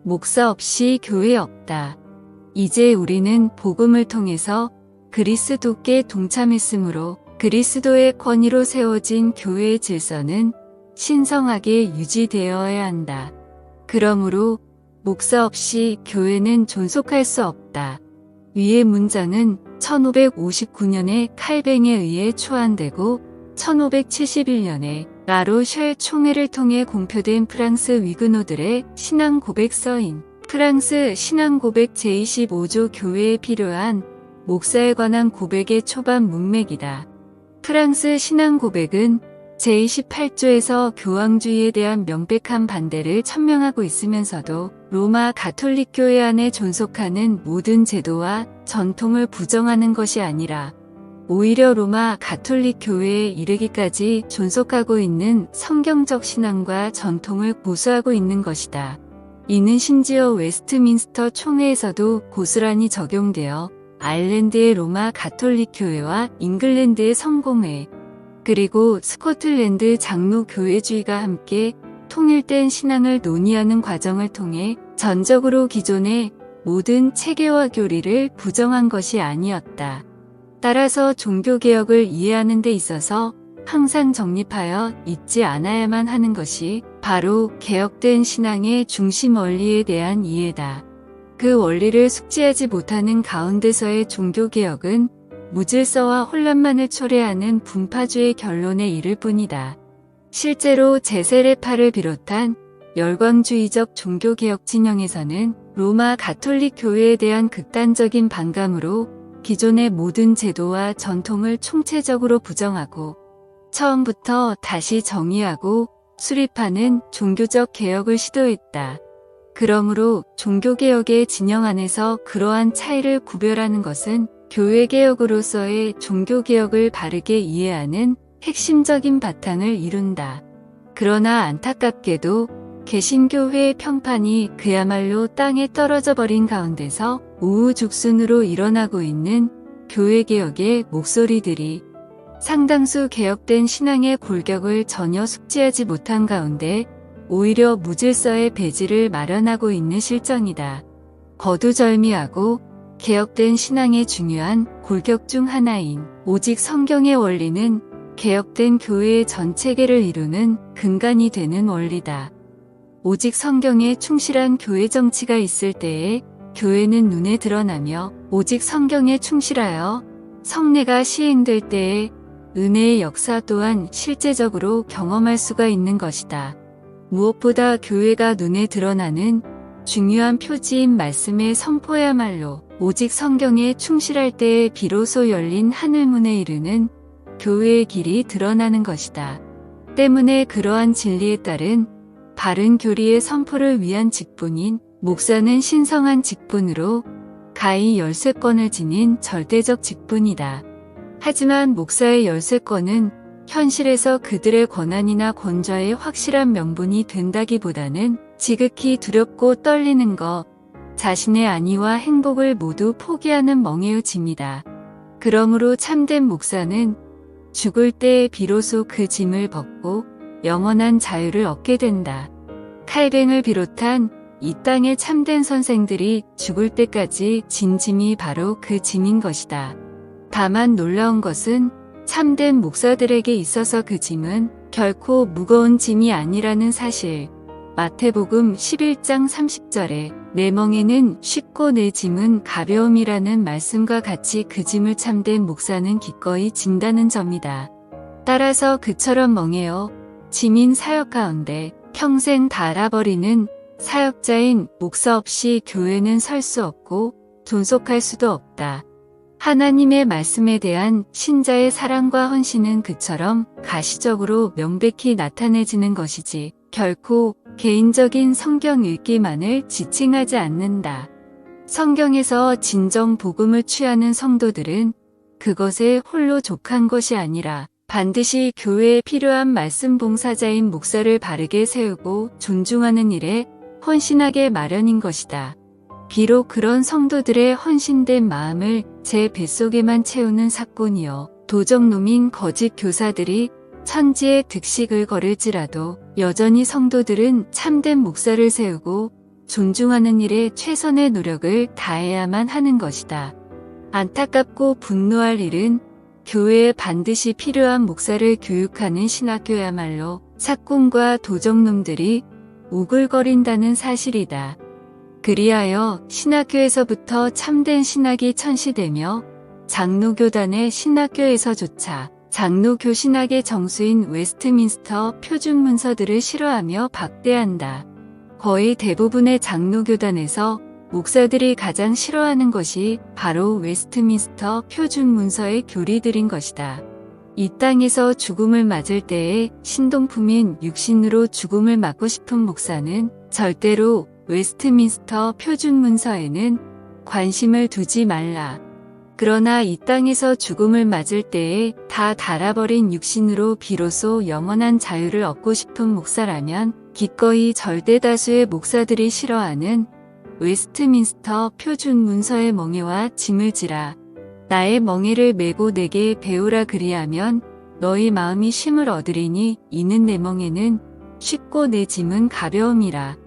목사 없이 교회 없다. 이제 우리는 복음을 통해서 그리스도께 동참했으므로 그리스도의 권위로 세워진 교회의 질서는 신성하게 유지되어야 한다. 그러므로 목사 없이 교회는 존속할 수 없다. 위의 문장은 1559년에 칼뱅에 의해 초안되고 1571년에 라로쉘 총회를 통해 공표된 프랑스 위그노들의 신앙 고백서인 프랑스 신앙 고백 제25조 교회에 필요한 목사에 관한 고백의 초반 문맥이다. 프랑스 신앙 고백은 제28조에서 교황주의에 대한 명백한 반대를 천명하고 있으면서도 로마 가톨릭 교회 안에 존속하는 모든 제도와 전통을 부정하는 것이 아니라 오히려 로마 가톨릭 교회에 이르기까지 존속하고 있는 성경적 신앙과 전통을 고수하고 있는 것이다. 이는 심지어 웨스트민스터 총회에서도 고스란히 적용되어 아일랜드의 로마 가톨릭 교회와 잉글랜드의 성공회 그리고 스코틀랜드 장로 교회주의가 함께 통일된 신앙을 논의하는 과정을 통해 전적으로 기존의 모든 체계와 교리를 부정한 것이 아니었다. 따라서 종교개혁을 이해하는 데 있어서 항상 정립하여 있지 않아야만 하는 것이 바로 개혁된 신앙의 중심 원리에 대한 이해다. 그 원리를 숙지하지 못하는 가운데서의 종교개혁은 무질서와 혼란만을 초래하는 분파주의 결론에 이를 뿐이다. 실제로 제세례파를 비롯한 열광주의적 종교개혁 진영에서는 로마 가톨릭 교회에 대한 극단적인 반감으로 기존의 모든 제도와 전통을 총체적으로 부정하고 처음부터 다시 정의하고 수립하는 종교적 개혁을 시도했다. 그러므로 종교개혁의 진영 안에서 그러한 차이를 구별하는 것은 교회개혁으로서의 종교개혁을 바르게 이해하는 핵심적인 바탕을 이룬다. 그러나 안타깝게도 개신교회의 평판이 그야말로 땅에 떨어져 버린 가운데서 우후죽순으로 일어나고 있는 교회개혁의 목소리들이 상당수 개혁된 신앙의 골격을 전혀 숙지하지 못한 가운데 오히려 무질서의 배지를 마련하고 있는 실정이다. 거두절미하고 개혁된 신앙의 중요한 골격 중 하나인 오직 성경의 원리는 개혁된 교회의 전체계를 이루는 근간이 되는 원리다. 오직 성경에 충실한 교회 정치가 있을 때에 교회는 눈에 드러나며 오직 성경에 충실하여 성례가 시행될 때에 은혜의 역사 또한 실제적으로 경험할 수가 있는 것이다. 무엇보다 교회가 눈에 드러나는 중요한 표지인 말씀의 선포야말로 오직 성경에 충실할 때에 비로소 열린 하늘문에 이르는 교회의 길이 드러나는 것이다. 때문에 그러한 진리에 따른 바른 교리의 선포를 위한 직분인 목사는 신성한 직분으로 가히 열쇠권을 지닌 절대적 직분이다. 하지만 목사의 열쇠권은 현실에서 그들의 권한이나 권좌의 확실한 명분이 된다기보다는 지극히 두렵고 떨리는 것, 자신의 안위와 행복을 모두 포기하는 멍에의 짐이다. 그러므로 참된 목사는 죽을 때에 비로소 그 짐을 벗고 영원한 자유를 얻게 된다. 칼뱅을 비롯한 이 땅의 참된 선생들이 죽을 때까지 진 짐이 바로 그 짐인 것이다. 다만 놀라운 것은 참된 목사들에게 있어서 그 짐은 결코 무거운 짐이 아니라는 사실. 마태복음 11장 30절에 내 멍에는 쉽고 내 짐은 가벼움이라는 말씀과 같이 그 짐을 참된 목사는 기꺼이 진다는 점이다. 따라서 그처럼 멍에어 짐인 사역 가운데 평생 다 알아버리는 사역자인 목사 없이 교회는 설 수 없고 존속할 수도 없다. 하나님의 말씀에 대한 신자의 사랑과 헌신은 그처럼 가시적으로 명백히 나타내지는 것이지 결코 개인적인 성경 읽기만을 지칭하지 않는다. 성경에서 진정 복음을 취하는 성도들은 그것에 홀로 족한 것이 아니라 반드시 교회에 필요한 말씀 봉사자인 목사를 바르게 세우고 존중하는 일에 헌신하게 마련인 것이다. 비록 그런 성도들의 헌신된 마음을 제 뱃속에만 채우는 사건이여 도적놈인 거짓 교사들이 천지의 득식을 거를지라도 여전히 성도들은 참된 목사를 세우고 존중하는 일에 최선의 노력을 다해야만 하는 것이다. 안타깝고 분노할 일은 교회에 반드시 필요한 목사를 교육하는 신학교야말로 사꾼과 도적놈들이 우글거린다는 사실이다. 그리하여 신학교에서부터 참된 신학이 천시되며 장로교단의 신학교에서조차 장로교 신학의 정수인 웨스트민스터 표준 문서들을 싫어하며 박대한다. 거의 대부분의 장로교단에서 목사들이 가장 싫어하는 것이 바로 웨스트민스터 표준 문서의 교리들인 것이다. 이 땅에서 죽음을 맞을 때에 신동품인 육신으로 죽음을 맞고 싶은 목사는 절대로 웨스트민스터 표준 문서에는 관심을 두지 말라. 그러나 이 땅에서 죽음을 맞을 때에 다 닳아버린 육신으로 비로소 영원한 자유를 얻고 싶은 목사라면 기꺼이 절대다수의 목사들이 싫어하는 웨스트민스터 표준 문서의 멍에와 짐을 지라. 나의 멍에를 메고 내게 배우라. 그리하면 너희 마음이 쉼을 얻으리니 이는 내 멍에는 쉽고 내 짐은 가벼움이라.